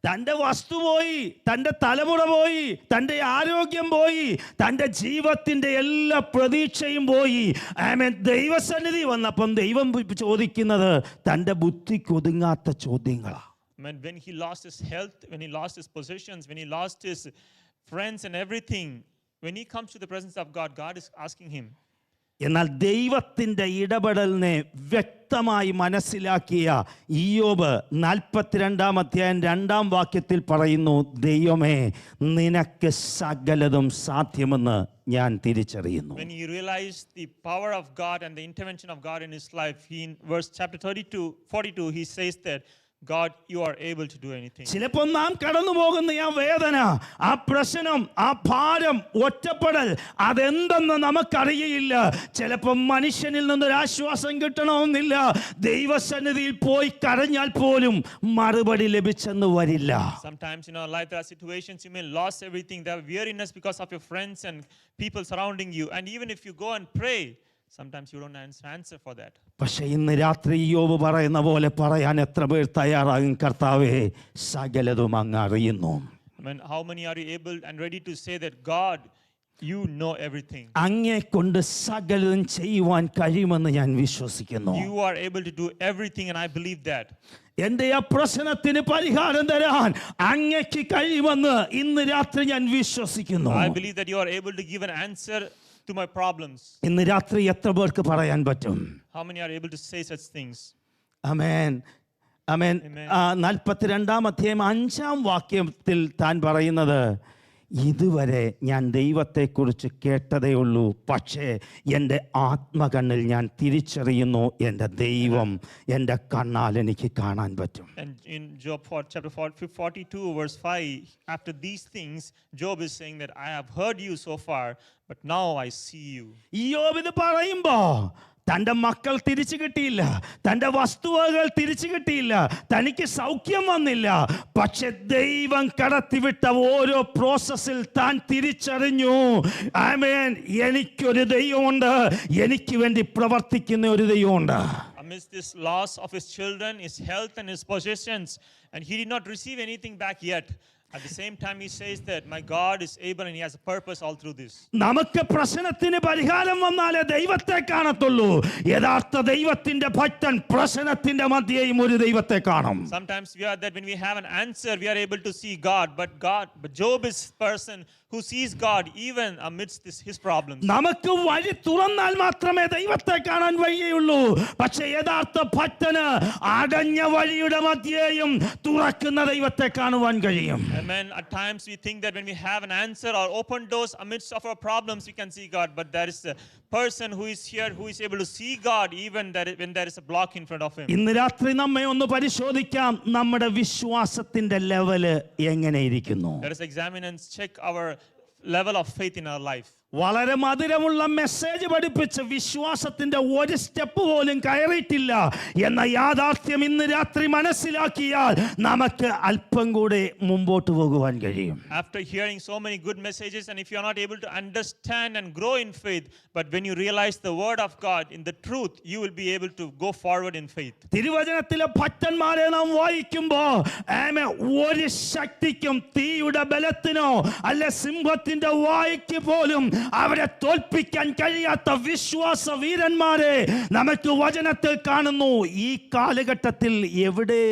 തൻ്റെ വസ്തു പോയി, തൻ്റെ തലമുറ പോയി, തൻ്റെ ആരോഗ്യം പോയി, തൻ്റെ ജീവിതത്തിൻ്റെ എല്ലാ പ്രതീക്ഷയും പോയി. ആമേൻ. ദൈവസന്നിധി വന്നപ്പം ദൈവം ചോദിക്കുന്നത് തൻ്റെ ബുദ്ധിക്ക് ഒതുങ്ങാത്ത ചോദ്യങ്ങളാണ്. When he lost his health, when he lost his possessions, when he lost his friends and everything, when he comes to the presence of God, God is asking him. എന്നാൽ ദൈവത്തിൻ്റെ ഇടപെടലിനെ വ്യക്തമായി മനസ്സിലാക്കിയ ഇയ്യോബ് 42-ാം അധ്യായം 2-ാം വാക്യത്തിൽ പറയുന്നു, ദൈവമേ നിനക്ക് സകലതും സാധ്യമെന്ന് ഞാൻ തിരിച്ചറിയുന്നു. When he realized the power of God and the intervention of God in his life, in verse chapter 42, he says that, God, you are able to do anything. ചിലപ്പോൾ നാം കടന്നു പോകുന്ന ആ വേദന, ആ പ്രശ്നം, ആ ഭാരം, ഒറ്റപ്പെടൽ അതെന്തെന്ന് നമുക്കറിയില്ല. ചിലപ്പോൾ മനുഷ്യനിൽ നിന്നൊരു ആശ്വാസം കിട്ടണമെന്നില്ല. ദൈവസന്നിധിയിൽ പോയി കരഞ്ഞാൽ പോലും മറുപടി ലഭിച്ചെന്ന് വരില്ല. Sometimes in our life there are situations you may lose everything, there are weariness because of your friends and people surrounding you, and even if you go and pray, sometimes you don't answer for that. പക്ഷേ ഇന്ന് രാത്രി യോബ് പറയുന്ന പോലെ പറയാൻ എത്ര പേർ തയ്യാറാകും? കർത്താവേ, സകലതും അങ്ങ് അറിയുന്നു. How many are you able and ready to say that, God, you know everything? അങ്ങയെ കൊണ്ട് സകലതും ചെയ്യുവാൻ കഴിയുമെന്ന് ഞാൻ വിശ്വസിക്കുന്നു. You are able to do everything, and I believe that. എൻ്റെ ആ പ്രശ്നത്തിന് പരിഹാരം തരാൻ അങ്ങയ്ക്ക് കഴിയുമെന്ന് ഇന്ന് രാത്രി ഞാൻ വിശ്വസിക്കുന്നു. I believe that you are able to give an answer to my problems. ഇന്ന് രാത്രി എത്ര പേർക്ക് പറയാൻ പറ്റും? How many are able to say such things? ആമേൻ, ആമേൻ. 42-ാം അധ്യായം 5-ാം വാക്യത്തിൽ താൻ പറയുന്നത്, ഇതുവരെ ഞാൻ ദൈവത്തെക്കുറിച്ച് കേട്ടതേ ഉള്ളൂ, പക്ഷേ എൻ്റെ ആത്മകണ്ണിൽ ഞാൻ തിരിച്ചറിയുന്നു എൻ്റെ ദൈവം എൻ്റെ കണ്ണാൽ എനിക്ക് കാണാൻ പറ്റും. And in Job chapter 42, verse 5, after these things, Job is saying that I have heard you so far, but now I see you. യോബ് ഇത് പറയുമ്പോ തൻ്റെ മക്കൾ തിരിച്ചു കിട്ടിയില്ല, തൻ്റെ വസ്തുവകൾ തിരിച്ചു കിട്ടിയില്ല, തനിക്ക് സൗഖ്യം വന്നില്ല, പക്ഷെ ദൈവം കടത്തിവിട്ട ഓരോ പ്രോസസ്സിൽ താൻ തിരിച്ചറിഞ്ഞു, ആമേൻ, എനിക്കൊരു ദൈവമുണ്ട്, എനിക്ക് വേണ്ടി പ്രവർത്തിക്കുന്ന ഒരു ദൈവമുണ്ട്. Amidst this loss of his children, his health and his possessions, and he did not receive anything back yet. At the same time, he says that my God is able and he has a purpose all through this. നമുക്ക് പ്രശ്നത്തിന് പരിഹാരം വന്നാലേ ദൈവത്തെ കാണത്തുള്ളൂ. യഥാർത്ഥ ദൈവത്തിന്റെ ഭക്തൻ പ്രശ്നത്തിന്റെ മധ്യേയും ഒരു ദൈവത്തെ കാണും. Sometimes we are that when we have an answer, we are able to see God, but Job is person who sees God even amidst his problems. നമുക്ക് വഴി തുറന്നാൽ മാത്രമേ ദൈവത്തെ കാണാൻ വഴിയുള്ളൂ. പക്ഷേ യഥാർത്ഥ ഭക്തന് അടഞ്ഞ വഴിയുടെ മധ്യേയും തുറക്കുന്ന ദൈവത്തെ കാണുവാൻ കഴിയും. Amen. At times we think that when we have an answer or open doors amidst of our problems, we can see God. But there is a person who is here who is able to see God even when there is a block in front of him. ഇന്ന് രാത്രി നമ്മെ ഒന്ന് പരിശോധിക്കാം, നമ്മുടെ വിശ്വാസത്തിന്റെ level എങ്ങനെയിരിക്കുന്നു. Let us examine and check our level of faith in our life. വളരെ മധുരമുള്ള message പഠിപ്പിച്ച് വിശ്വാസത്തിന്റെ ഒരു സ്റ്റെപ്പ് പോലും കയറിയിട്ടില്ല എന്ന യാഥാർത്ഥ്യം ഇന്ന് രാത്രി മനസ്സിലാക്കിയാൽ നമുക്ക് അല്പം കൂടെ മുമ്പോട്ട് പോകുവാൻ കഴിയും. After hearing so many good messages, and if you are not able to understand and grow in faith, but when you realize the word of God in the truth, you will be able to go forward in faith. തിരുവചനത്തിലെ ഭക്തന്മാരെ നാം വായിക്കുമ്പോൾ ഒരു ശക്തിക്കും തീയുടെ ബലത്തിനോ അല്ല സിംഹത്തിന്റെ വായ്ക്ക് പോലും അവരെ തോൽപ്പിക്കാൻ കഴിയാത്ത വിശ്വാസ വീരന്മാരെ നമുക്ക് വചനത്തിൽ കാണുന്നു. ഈ കാലഘട്ടത്തിൽ എവിടെ?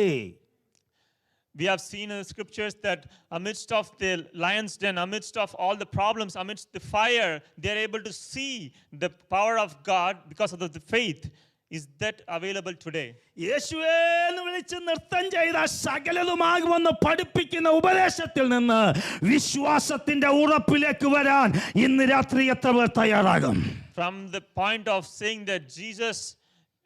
We have seen in the scriptures that amidst of the lion's den, amidst of all the problems, amidst the fire, they are able to see the power of God because of the faith. Is that available today? യേശുവേ എന്ന് വിളിച്ച് നൃത്തം ചെയ്ത സകലതുമാകുമെന്ന് പഠിപ്പിക്കുന്ന ഉപദേശത്തിൽ നിന്ന് വിശ്വാസത്തിന്റെ ഉറപ്പിലേക്ക് വരാൻ ഇന്ന് രാത്രി എത്ര പേർ തയ്യാറാകും? From the point of saying that Jesus,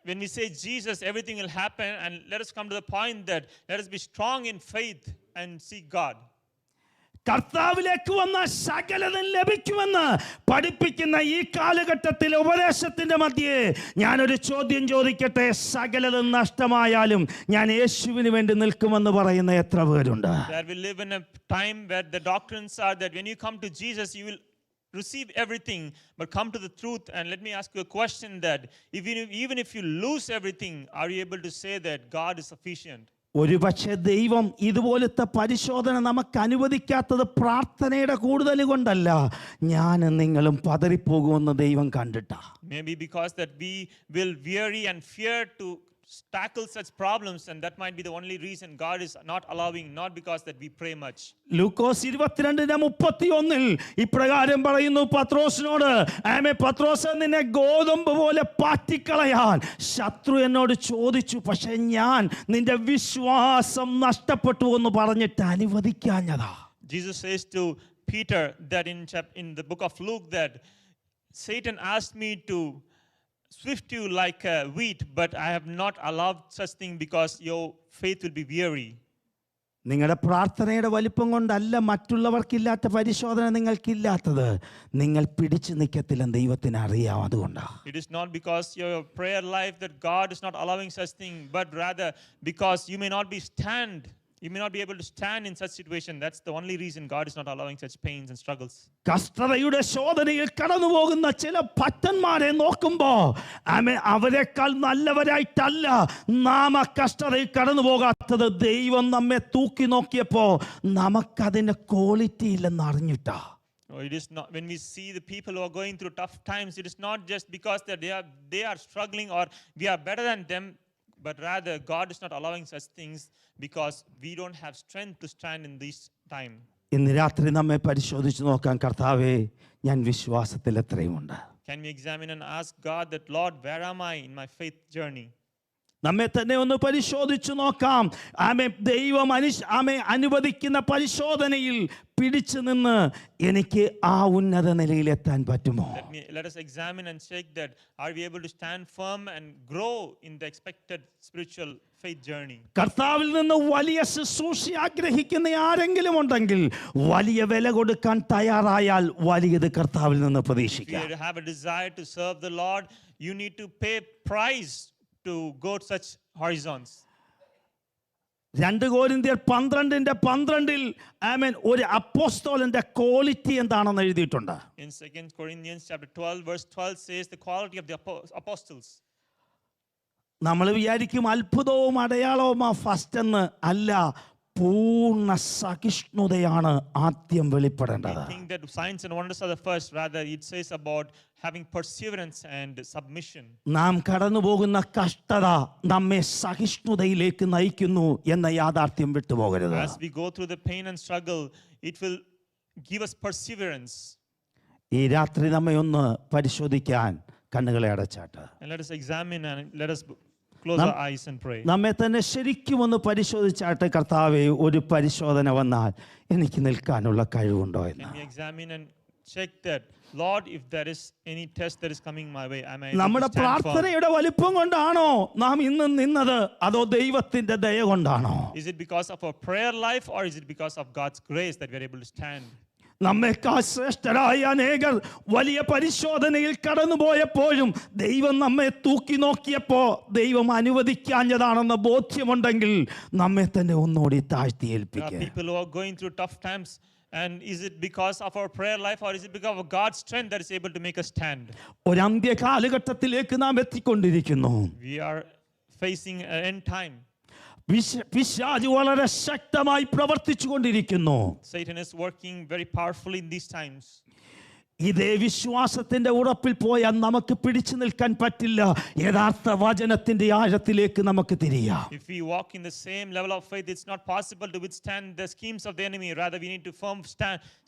when we say Jesus, everything will happen, and let us come to the point that let us be strong in faith and seek God. കർത്താവിലേക്ക് വന്ന സകലതും ലഭിക്കുമെന്ന് പഠിപ്പിക്കുന്ന ഈ കാലഘട്ടത്തിൽ ഉപദേശത്തിന്റെ മധ്യേ ഞാനൊരു ചോദ്യം ചോദിക്കട്ടെ, സകലതും നഷ്ടമായാലും ഞാൻ യേശുവിന് വേണ്ടി നിൽക്കുമെന്ന് പറയുന്ന എത്ര പേരുണ്ട്? That we live in a time where the doctrines are that when you come to Jesus, you will receive everything, but come to the truth. And let me ask you a question, that even if you lose everything, are you able to say that God is sufficient? ഒരുപക്ഷെ ദൈവം ഇതുപോലത്തെ പരിശോധന നമുക്ക് അനുവദിക്കാത്തത് പ്രാർത്ഥനയുടെ കൂടുതൽ കൊണ്ടല്ല, ഞാനും നിങ്ങളും പതറിപ്പോകുമെന്ന് ദൈവം കണ്ടിട്ടാ. Maybe because that we will weary and fear to tackle such problems, and that might be the only reason God is not allowing, not because that we pray much. ലൂക്കോസ് 22:31 ഇപ്രകാരം പറയുന്നു പത്രോസിനോട്, പത്രോസ്, നിന്നെ ഗോതമ്പ് പോലെ പാറ്റിക്കളയാൻ ശത്രു എന്നോട് ചോദിച്ചു, പക്ഷെ ഞാൻ നിന്റെ വിശ്വാസം നഷ്ടപ്പെട്ടു എന്ന് പറഞ്ഞിട്ട് അനുവദിക്കാഞ്ഞതാ. Jesus says to Peter that in the book of Luke that Satan asked me to swift you like a wheat, but I have not allowed such thing because your faith will be weary. നിങ്ങളുടെ പ്രാർത്ഥനയുടെ വലിപ്പം കൊണ്ടല്ല മറ്റുള്ളവർക്കില്ലാത്ത പരിശോധന നിങ്ങൾക്കില്ലാത്തത്, നിങ്ങൾ പിടിച്ചു നിൽക്കത്തില്ലെന്ന് ദൈവത്തിന് അറിയാം, അതുകൊണ്ടാണ്. It is not because your prayer life that God is not allowing such thing, but rather because you may not be able to stand in such situation. That's the only reason God is not allowing such pains and struggles. കഷ്ടതയുടെ ശോധനയിൽ കടന്നു പോകുന്ന ചില ഭക്തന്മാരെ നോക്കുമ്പോൾ അവരെക്കാൾ നല്ലവരായിട്ടല്ല നാം ആ കഷ്ടതയിൽ കടന്നു പോകാത്തത്. ദൈവം നമ്മെ തൂക്കി നോക്കിയപ്പോൾ നമുക്കതിന്റെ ക്വാളിറ്റി ഇല്ലെന്ന് അറിഞ്ഞിട്ടാ. It is not, when we see the people who are going through tough times, it is not just because that they are struggling or we are better than them, but rather God is not allowing such things because we don't have strength to stand in this time. ഇന്ന് രാത്രി നമ്മെ പരിശോധിച്ച് നോക്കാം, കർത്താവേ ഞാൻ വിശ്വാസത്തിൽ എത്രയുമുണ്ട്? Can we examine and ask God that, Lord, where am I in my faith journey? നമ്മെ തന്നെ ഒന്ന് പരിശോധിച്ചു നോക്കാം. ആമേ ദൈവം ആമേ അനുവദിക്കുന്ന പരിശോധനയിൽ പിടിച്ചു നിന്ന് എനിക്ക് ആ ഉന്നത നിലയിലെത്താൻ പറ്റുമോ? Let us examine and check that are we able to stand firm and grow in the expected spiritual faith journey. കർത്താവിൽ നിന്ന് വലിയ ശുശ്രൂഷ ആഗ്രഹിക്കുന്ന ആരെങ്കിലും ഉണ്ടെങ്കിൽ വലിയ വില കൊടുക്കാൻ തയ്യാറായാൽ വലിയത് കർത്താവിൽ നിന്ന് If പ്രതീക്ഷിക്കാം. you have a desire to serve the Lord, you need to pay price to go to such horizons. 2 Corinthians 12:12 ആമേൻ ഒരു അപ്പോസ്തലന്റെ ക്വാളിറ്റി എന്താണെന്ന് എഴുതിയിട്ടുണ്ട്. In 2 Corinthians chapter 12 verse 12 says the quality of the apostles. നമ്മൾ വിചാരിക്കും അത്ഭുതവും അടയാളവും first എന്ന്. അല്ല, പൂർണ്ണ സഹിഷ്ണുതയാണ് ആദ്യം വെളിപ്പെടേണ്ടത്. I think that signs and wonders are the first. Rather, it says about having perseverance and submission. നാം കടന്നു പോകുന്ന കഷ്ടത നമ്മെ സഹിഷ്ണുതയിലേക്ക് നയിക്കുന്നു എന്ന യാഥാർത്ഥ്യം വിട്ടുപോകരുത്. As we go through the pain and struggle, it will give us perseverance. ഈ രാത്രി നമ്മെ ഒന്ന് പരിശോധിക്കാൻ കണ്ണുകളെ അടച്ചാട്ട് And let us examine and let us close our eyes and pray. നമ്മെ തന്നെ ശരിക്കും ഒന്ന് പരിശോധിച്ചാട്ട്, കർത്താവേ ഒരു പരിശോധന വന്നാൽ എനിക്ക് നിൽക്കാനുള്ള കഴിവുണ്ടോ എന്ന്. Can we examine and check that, Lord, if there is any test that is coming my way, am I able നമ്മുടെ to stand firm? പ്രാർത്ഥനയുടെ വലിപ്പം കൊണ്ടാണോ നാം ഇന്ന് നിന്നത്, അതോ ദൈവത്തിന്റെ ദയ കൊണ്ടാണോ? Is it because of our prayer life or is it because of God's grace that we are able to stand? നമ്മെക്കാൾ ശ്രേഷ്ഠരായ അനേകർ വലിയ പരിശോധനയിൽ കടന്നുപോയപ്പോഴും ദൈവം നമ്മെ തൂക്കി നോക്കിയപ്പോ ദൈവം അനുവദിക്കാഞ്ഞതാണെന്ന ബോധ്യമുണ്ടെങ്കിൽ നമ്മെ തന്നെ ഒന്നുകൂടി താഴ്ത്തി There are ഏൽപ്പിക്കുക. people who are going through tough times, and is it because of our prayer life or is it because of God's strength that is able to make us stand? ഒരു അന്ത്യ കാലഘട്ടത്തിലേക്ക് നാം എത്തിക്കൊണ്ടിരിക്കുന്നു. We are facing an end time. പിശാച് വളരെ ശക്തമായി പ്രവർത്തിച്ചു കൊണ്ടിരിക്കുന്നു. Satan is working very powerfully in these times. ഇതേ വിശ്വാസത്തിന്റെ ഉറപ്പിൽ പോയാൽ നമുക്ക് പിടിച്ചു നിൽക്കാൻ പറ്റില്ല. യഥാർത്ഥ വചനത്തിന്റെ ആഴത്തിലേക്ക് നമുക്ക് തിരിയാം. If we walk in the same level of faith, it's not possible to withstand the schemes of the enemy. Rather, we need to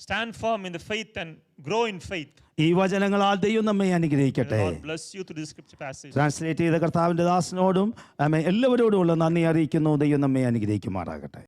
stand firm in the faith and grow in faith. ഈ വചനങ്ങളാൽ ദൈവം നമ്മെ May അനുഗ്രഹിക്കട്ടെ. the Lord bless you through this scripture passage. Translate ചെയ്ത കർത്താവിന്റെ ദാസനോടും എല്ലാവരോടുമുള്ള നന്ദി അറിയിക്കുന്നു. ദൈവം നമ്മെ അനുഗ്രഹിക്കുമാറാകട്ടെ.